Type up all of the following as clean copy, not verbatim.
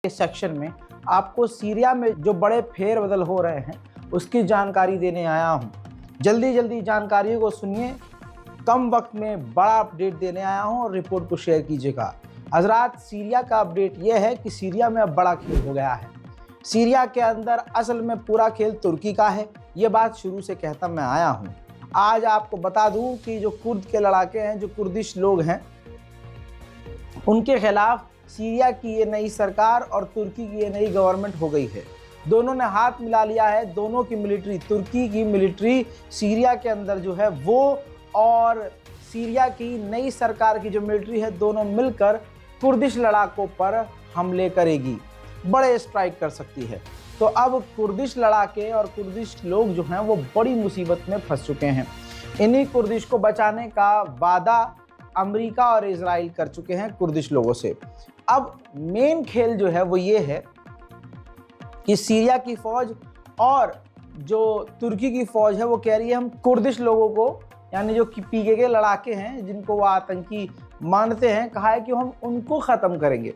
इस सेक्शन में आपको सीरिया में जो बड़े फेरबदल हो रहे हैं उसकी जानकारी देने आया हूं। जल्दी जानकारियों को सुनिए, कम वक्त में बड़ा अपडेट देने आया हूं और रिपोर्ट को शेयर कीजिएगा। हजरात, सीरिया का अपडेट यह है कि सीरिया में अब बड़ा खेल हो गया है। सीरिया के अंदर असल में पूरा खेल तुर्की का है, ये बात शुरू से कहता मैं आया हूँ। आज आपको बता दूं कि जो कुर्द के लड़ाके हैं, जो कुर्दिश लोग हैं, उनके खिलाफ सीरिया की ये नई सरकार और तुर्की की ये नई गवर्नमेंट हो गई है। दोनों ने हाथ मिला लिया है। दोनों की मिलिट्री, तुर्की की मिलिट्री सीरिया के अंदर जो है वो, और सीरिया की नई सरकार की जो मिलिट्री है, दोनों मिलकर कुर्दिश लड़ाकों पर हमले करेगी, बड़े स्ट्राइक कर सकती है। तो अब कुर्दिश लड़ाके और कुर्दिश लोग जो हैं वो बड़ी मुसीबत में फंस चुके हैं। इन्हीं कुर्दिश को बचाने का वादा अमेरिका और इजराइल कर चुके हैं कुर्दिश लोगों से। अब मेन खेल जो है वो ये है कि सीरिया की फौज और जो तुर्की की फौज है वो कह रही है हम कुर्दिश लोगों को, यानी जो पीके के लड़ाके हैं जिनको वो आतंकी मानते हैं, कहा है कि हम उनको ख़त्म करेंगे।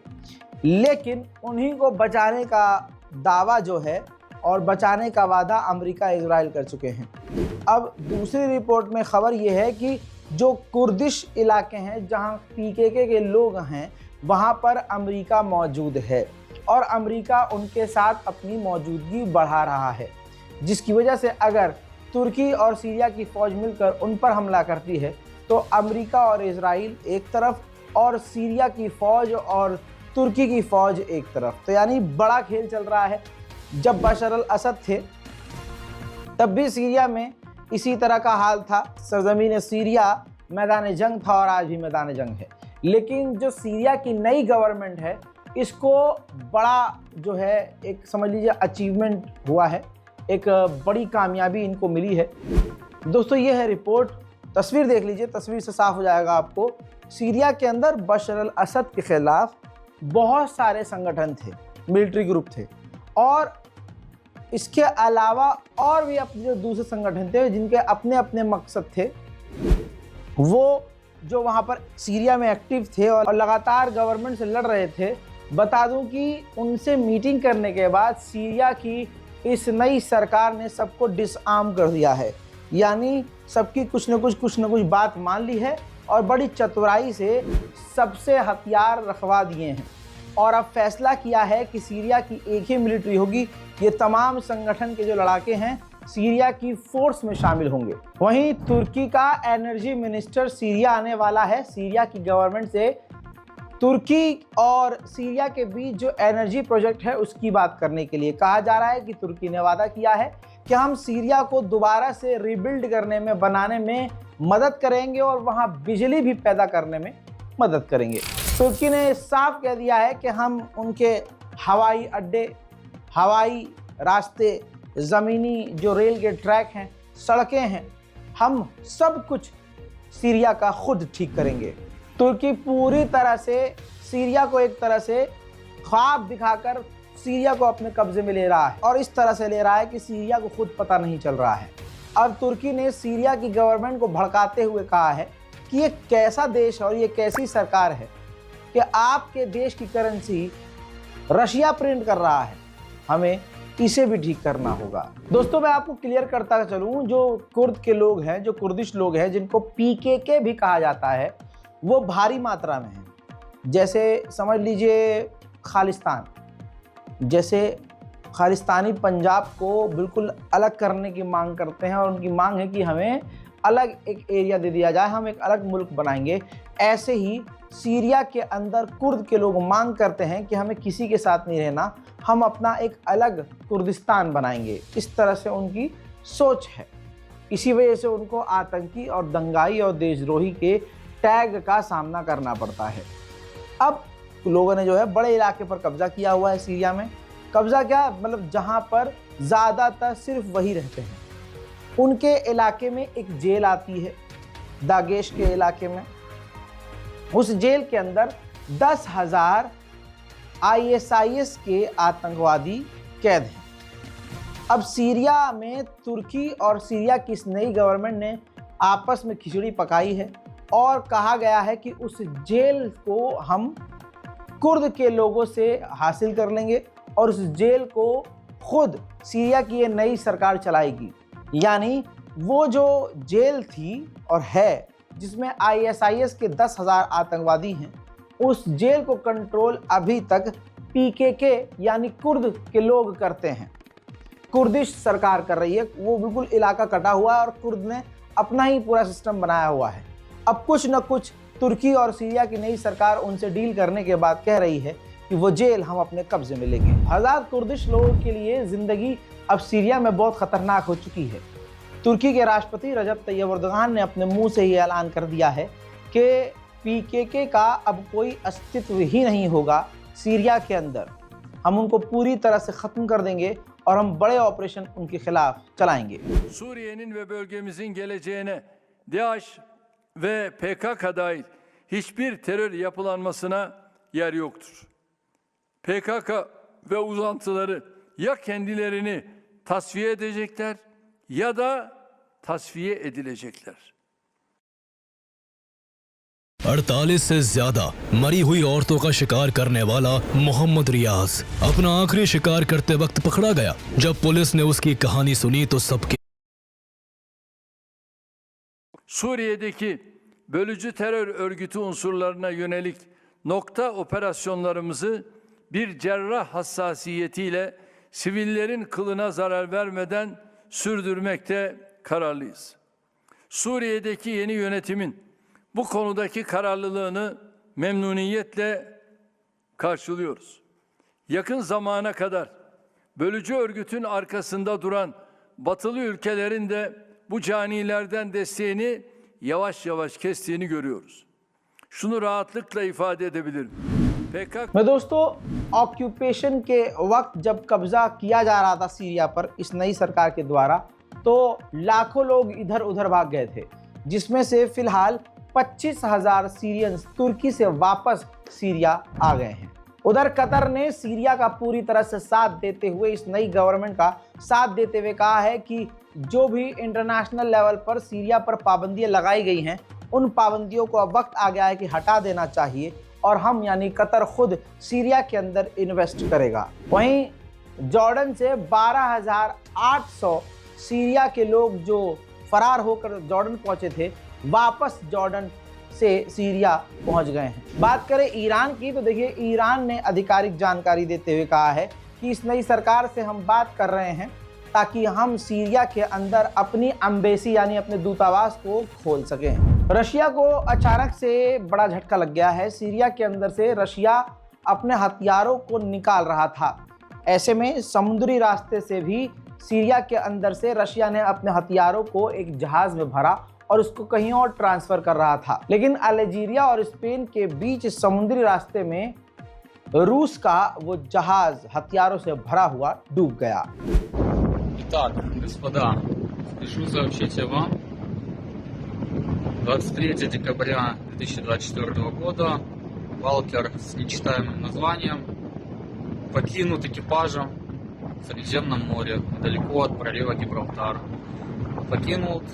लेकिन उन्हीं को बचाने का दावा जो है और बचाने का वादा अमेरिका इजराइल कर चुके हैं। अब दूसरी रिपोर्ट में खबर ये है कि जो कुर्दिश इलाके हैं जहां पीकेके के लोग हैं वहां पर अमेरिका मौजूद है और अमेरिका उनके साथ अपनी मौजूदगी बढ़ा रहा है, जिसकी वजह से अगर तुर्की और सीरिया की फ़ौज मिलकर उन पर हमला करती है तो अमेरिका और इजराइल एक तरफ और सीरिया की फ़ौज और तुर्की की फ़ौज एक तरफ। तो यानी बड़ा खेल चल रहा है। जब बशर अल असद थे तब भी सीरिया में इसी तरह का हाल था। सरजमीन सीरिया मैदान जंग था और आज भी मैदान जंग है। लेकिन जो सीरिया की नई गवर्नमेंट है, इसको बड़ा जो है एक समझ लीजिए अचीवमेंट हुआ है, एक बड़ी कामयाबी इनको मिली है। दोस्तों, ये है रिपोर्ट। तस्वीर देख लीजिए, तस्वीर से साफ हो जाएगा आपको। सीरिया के अंदर बशर अल असद के खिलाफ बहुत सारे संगठन थे, मिलिट्री ग्रुप थे, और इसके अलावा और भी अपने जो दूसरे संगठन थे जिनके अपने अपने मकसद थे, वो जो वहाँ पर सीरिया में एक्टिव थे और लगातार गवर्नमेंट से लड़ रहे थे। बता दूं कि उनसे मीटिंग करने के बाद सीरिया की इस नई सरकार ने सबको डिसआर्म कर दिया है, यानी सबकी कुछ न कुछ बात मान ली है और बड़ी चतुराई से सबसे हथियार रखवा दिए हैं और अब फैसला किया है कि सीरिया की एक ही मिलिट्री होगी। ये तमाम संगठन के जो लड़ाके हैं सीरिया की फोर्स में शामिल होंगे। वहीं तुर्की का एनर्जी मिनिस्टर सीरिया आने वाला है। सीरिया की गवर्नमेंट से तुर्की और सीरिया के बीच जो एनर्जी प्रोजेक्ट है उसकी बात करने के लिए कहा जा रहा है कि तुर्की ने वादा किया है कि हम सीरिया को दोबारा से रिबिल्ड करने में, बनाने में मदद करेंगे और वहाँ बिजली भी पैदा करने में मदद करेंगे। तुर्की ने साफ कह दिया है कि हम उनके हवाई अड्डे, हवाई रास्ते, ज़मीनी जो रेल के ट्रैक हैं, सड़कें हैं, हम सब कुछ सीरिया का खुद ठीक करेंगे। तुर्की पूरी तरह से सीरिया को एक तरह से ख्वाब दिखाकर सीरिया को अपने कब्जे में ले रहा है और इस तरह से ले रहा है कि सीरिया को खुद पता नहीं चल रहा है। अब तुर्की ने सीरिया की गवर्नमेंट को भड़काते हुए कहा है कि ये कैसा देश और ये कैसी सरकार है कि आपके देश की करेंसी रशिया प्रिंट कर रहा है, हमें इसे भी ठीक करना होगा। दोस्तों, मैं आपको क्लियर करता चलूं, जो कुर्द के लोग हैं, जो कुर्दिश लोग हैं, जिनको पीकेके भी कहा जाता है, वो भारी मात्रा में हैं। जैसे समझ लीजिए खालिस्तान, जैसे खालिस्तानी पंजाब को बिल्कुल अलग करने की मांग करते हैं और उनकी मांग है कि हमें अलग एक एरिया दे दिया जाए, हम एक अलग मुल्क बनाएंगे। ऐसे ही सीरिया के अंदर कुर्द के लोग मांग करते हैं कि हमें किसी के साथ नहीं रहना, हम अपना एक अलग कुर्दिस्तान बनाएंगे। इस तरह से उनकी सोच है। इसी वजह से उनको आतंकी और दंगाई और देशद्रोही के टैग का सामना करना पड़ता है। अब लोगों ने जो है बड़े इलाके पर कब्जा किया हुआ है सीरिया में। कब्जा क्या, मतलब जहाँ पर ज़्यादातर सिर्फ वही रहते हैं। उनके इलाके में एक जेल आती है, दागेश के इलाके में। उस जेल के अंदर 10,000 ISIS के आतंकवादी कैद हैं। अब सीरिया में तुर्की और सीरिया की इस नई गवर्नमेंट ने आपस में खिचड़ी पकाई है और कहा गया है कि उस जेल को हम कुर्द के लोगों से हासिल कर लेंगे और उस जेल को खुद सीरिया की ये नई सरकार चलाएगी। यानी वो जो जेल थी और है जिसमें ISIS के 10,000 आतंकवादी हैं, उस जेल को कंट्रोल अभी तक PKK यानी कुर्द के लोग करते हैं। कुर्दिश सरकार कर रही है, वो बिल्कुल इलाका कटा हुआ है और कुर्द ने अपना ही पूरा सिस्टम बनाया हुआ है। अब कुछ न कुछ तुर्की और सीरिया की नई सरकार उनसे डील करने के बाद कह रही है कि वो जेल हम अपने कब्जे में लेंगे। आज़ाद कुर्दिश लोगों के लिए ज़िंदगी अब सीरिया में बहुत ख़तरनाक हो चुकी है। तुर्की के राष्ट्रपति रजब तैयब एर्दोगान ने अपने मुंह से ही ऐलान कर दिया है कि PKK का अब कोई अस्तित्व ही नहीं होगा सीरिया के अंदर। हम उनको पूरी तरह से ख़त्म कर देंगे और हम बड़े ऑपरेशन उनके खिलाफ चलाएंगे। Suriye'nin ve bölgemizin geleceğine DAEŞ ve PKK dahil hiçbir terör yapılanmasına yer yoktur. PKK ve uzantıları ya kendilerini tasfiye edecekler ya da tasfiye edilecekler. 48 से ज्यादा मरी हुई औरतों का शिकार करने वाला मोहम्मद रियाज अपना आखिरी शिकार करते वक्त पकड़ा गया। जब पुलिस ने उसकी कहानी सुनी तो सबके Suriye'deki bölücü terör örgütü unsurlarına yönelik nokta operasyonlarımızı bir cerrah hassasiyetiyle sivillerin kılına zarar vermeden sürdürmekte kararlıyız. Suriye'deki yeni yönetimin bu konudaki kararlılığını memnuniyetle karşılıyoruz. Yakın zamana kadar bölücü örgütün arkasında duran batılı ülkelerin de bu canilerden desteğini yavaş yavaş kestiğini görüyoruz. Şunu rahatlıkla ifade edebilirim. PKK मैं दोस्तों occupation के वक्त जब कब्जा किया जा रहा था सीरिया पर इस नई सरकार के द्वारा, तो लाखों लोग इधर उधर भाग गए थे, जिसमें से फिलहाल 25,000 सीरियंस तुर्की से वापस सीरिया आ गए हैं। उधर कतर ने सीरिया का पूरी तरह से साथ देते हुए, इस नई गवर्नमेंट का साथ देते हुए कहा है कि जो भी इंटरनेशनल लेवल पर सीरिया पर पाबंदियां लगाई गई हैं, उन पाबंदियों को अब वक्त आ गया है कि हटा देना चाहिए और हम यानी कतर खुद सीरिया के अंदर इन्वेस्ट करेगा। वहीं जॉर्डन से 12,800 सीरिया के लोग जो फरार होकर जॉर्डन पहुंचे थे, वापस जॉर्डन से सीरिया पहुंच गए हैं। बात करें ईरान की, तो देखिए ईरान ने आधिकारिक जानकारी देते हुए कहा है कि इस नई सरकार से हम बात कर रहे हैं ताकि हम सीरिया के अंदर अपनी एम्बेसी यानी अपने दूतावास को खोल सकें। रशिया को अचानक से बड़ा झटका लग गया है। सीरिया के अंदर से रशिया अपने हथियारों को निकाल रहा था। ऐसे में समुद्री रास्ते से भी सीरिया के अंदर से रशिया ने अपने हथियारों को एक जहाज में भरा और उसको कहीं और ट्रांसफर कर रहा था। लेकिन अल्जीरिया और स्पेन के बीच समुद्री रास्ते में रूस का वो जहाज हथियारों से भरा हुआ डूब गया। Итак, господа, спешу сообщить вам, 23 декабря 2024 года Валкер с нечитаемым названием покинут экипажем в Средиземном море, недалеко от пролива Гибралтар. Покинут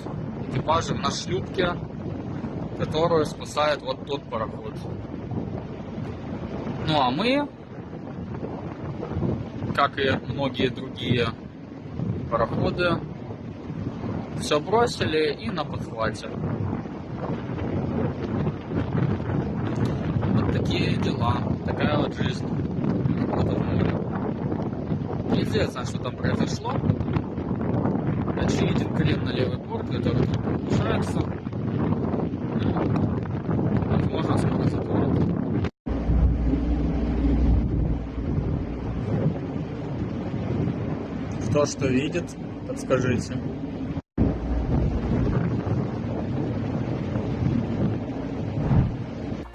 экипажем на шлюпке, которую спасает вот тот пароход. Ну а мы, как и многие другие пароходы, все бросили и на подхвате. Вот такие дела, такая вот жизнь в этом море. Неизвестно, что там произошло. Очевиден крен на левый борт, который тут повышается. Возможно, скоро затворят. Кто что видит, подскажите.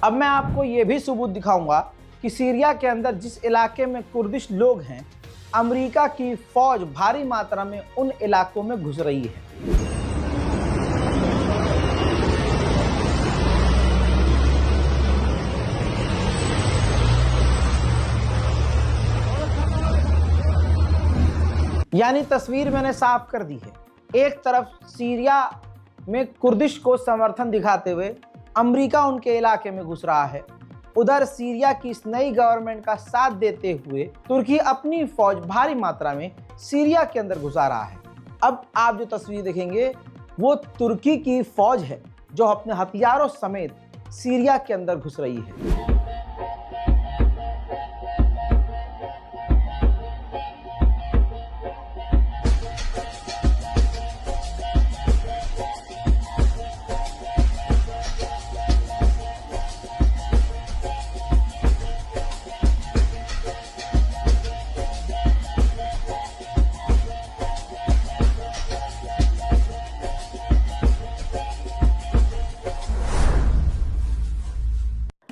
अब मैं आपको ये भी सबूत दिखाऊंगा कि सीरिया के अंदर जिस इलाके में कुर्दिश लोग हैं, अमेरिका की फौज भारी मात्रा में उन इलाकों में घुस रही है। यानी तस्वीर मैंने साफ कर दी है। एक तरफ सीरिया में कुर्दिश को समर्थन दिखाते हुए अमेरिका उनके इलाके में घुस रहा है, उधर सीरिया की इस नई गवर्नमेंट का साथ देते हुए तुर्की अपनी फौज भारी मात्रा में सीरिया के अंदर घुसा रहा है। अब आप जो तस्वीर देखेंगे वो तुर्की की फौज है जो अपने हथियारों समेत सीरिया के अंदर घुस रही है।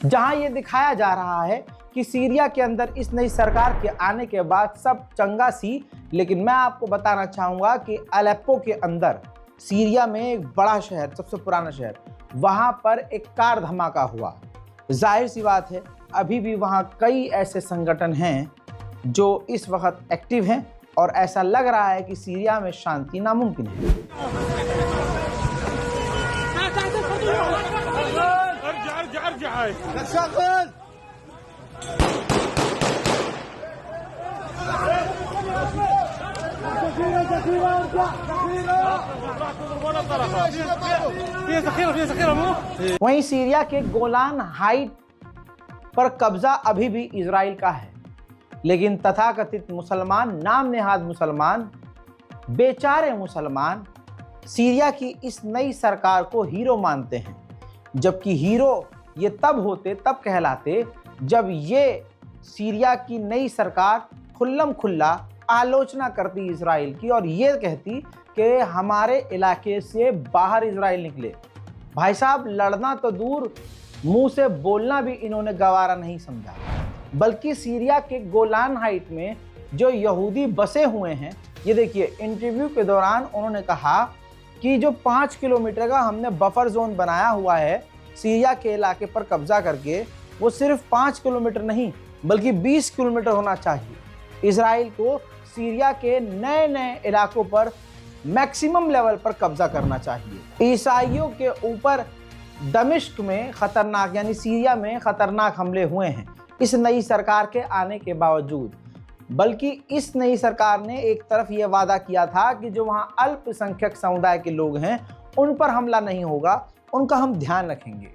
जहां ये दिखाया जा रहा है कि सीरिया के अंदर इस नई सरकार के आने के बाद सब चंगा सी, लेकिन मैं आपको बताना चाहूँगा कि अलेप्पो के अंदर सीरिया में एक बड़ा शहर, सबसे पुराना शहर, वहाँ पर एक कार धमाका हुआ। जाहिर सी बात है अभी भी वहाँ कई ऐसे संगठन हैं जो इस वक्त एक्टिव हैं और ऐसा लग रहा है कि सीरिया में शांति नामुमकिन है। वहीं सीरिया के गोलान हाइट पर कब्जा अभी भी इजराइल का है, लेकिन तथाकथित मुसलमान, नाम नेहाद मुसलमान, बेचारे मुसलमान सीरिया की इस नई सरकार को हीरो मानते हैं, जबकि हीरो ये तब कहलाते जब ये सीरिया की नई सरकार खुल्लम खुल्ला आलोचना करती इजराइल की और ये कहती कि हमारे इलाके से बाहर इजराइल निकले। भाई साहब, लड़ना तो दूर, मुंह से बोलना भी इन्होंने गवारा नहीं समझा। बल्कि सीरिया के गोलान हाइट में जो यहूदी बसे हुए हैं, ये देखिए, इंटरव्यू के दौरान उन्होंने कहा कि जो 5 किलोमीटर का हमने बफर जोन बनाया हुआ है सीरिया के इलाके पर कब्जा करके, वो सिर्फ 5 किलोमीटर नहीं बल्कि 20 किलोमीटर होना चाहिए। इजराइल को सीरिया के नए नए इलाकों पर मैक्सिमम लेवल पर कब्जा करना चाहिए। ईसाइयों के ऊपर दमिश्क में खतरनाक, यानी सीरिया में खतरनाक हमले हुए हैं इस नई सरकार के आने के बावजूद। बल्कि इस नई सरकार ने एक तरफ ये वादा किया था कि जो वहाँ अल्पसंख्यक समुदाय के लोग हैं उन पर हमला नहीं होगा, उनका हम ध्यान रखेंगे।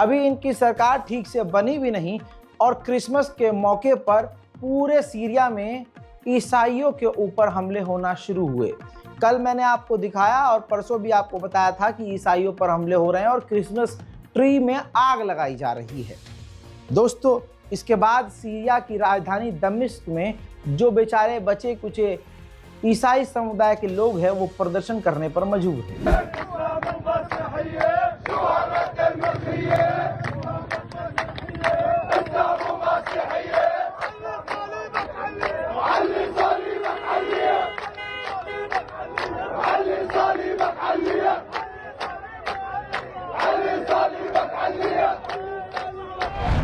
अभी इनकी सरकार ठीक से बनी भी नहीं और क्रिसमस के मौके पर पूरे सीरिया में ईसाइयों के ऊपर हमले होना शुरू हुए। कल मैंने आपको दिखाया और परसों भी आपको बताया था कि ईसाइयों पर हमले हो रहे हैं और क्रिसमस ट्री में आग लगाई जा रही है। दोस्तों, इसके बाद सीरिया की राजधानी दमिश्क में जो बेचारे बचे कुचे ईसाई समुदाय के लोग हैं वो प्रदर्शन करने पर मजबूर हैं।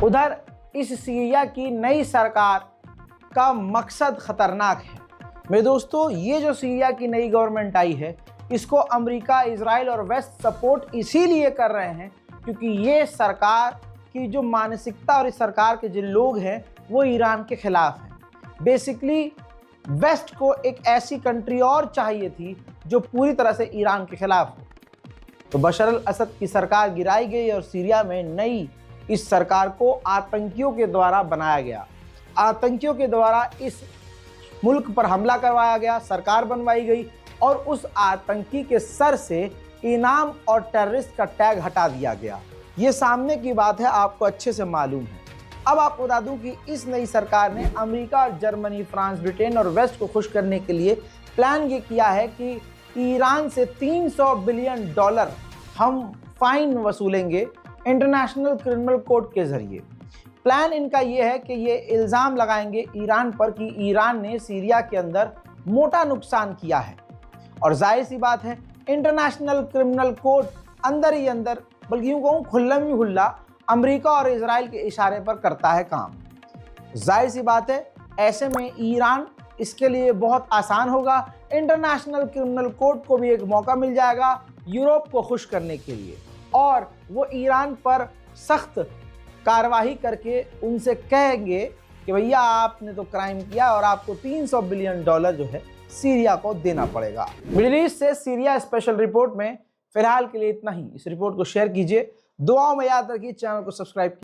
उधर इस सीरिया की नई सरकार का मकसद खतरनाक है। मेरे दोस्तों, ये जो सीरिया की नई गवर्नमेंट आई है, इसको अमेरिका, इजराइल और वेस्ट सपोर्ट इसीलिए कर रहे हैं क्योंकि ये सरकार की जो मानसिकता और इस सरकार के जो लोग हैं वो ईरान के खिलाफ हैं। बेसिकली वेस्ट को एक ऐसी कंट्री और चाहिए थी जो पूरी तरह से ईरान के खिलाफ हो। तो बशर अल असद की सरकार गिराई गई और सीरिया में नई इस सरकार को आतंकियों के द्वारा बनाया गया। आतंकियों के द्वारा इस मुल्क पर हमला करवाया गया, सरकार बनवाई गई और उस आतंकी के सर से इनाम और टेररिस्ट का टैग हटा दिया गया। ये सामने की बात है, आपको अच्छे से मालूम है। अब आपको बता दूं कि इस नई सरकार ने अमेरिका और जर्मनी, फ्रांस, ब्रिटेन और वेस्ट को खुश करने के लिए प्लान ये किया है कि ईरान से $300 बिलियन हम फाइन वसूलेंगे इंटरनेशनल क्रिमिनल कोर्ट के जरिए। प्लान इनका ये है कि ये इल्ज़ाम लगाएंगे ईरान पर कि ईरान ने सीरिया के अंदर मोटा नुकसान किया है। और जाहिर सी बात है, इंटरनेशनल क्रिमिनल कोर्ट अंदर ही अंदर, बल्कि यूँ कहूँ खुल्लम ही खुल्ला, अमेरिका और इजराइल के इशारे पर करता है काम। जाहिर सी बात है, ऐसे में ईरान, इसके लिए बहुत आसान होगा। इंटरनेशनल क्रिमिनल कोर्ट को भी एक मौका मिल जाएगा यूरोप को खुश करने के लिए और वो ईरान पर सख्त कार्रवाई करके उनसे कहेंगे कि भैया आपने तो क्राइम किया और आपको $300 बिलियन जो है सीरिया को देना पड़ेगा। मिडिल ईस्ट से सीरिया स्पेशल रिपोर्ट में फिलहाल के लिए इतना ही। इस रिपोर्ट को शेयर कीजिए, दुआओं में याद रखिए, चैनल को सब्सक्राइब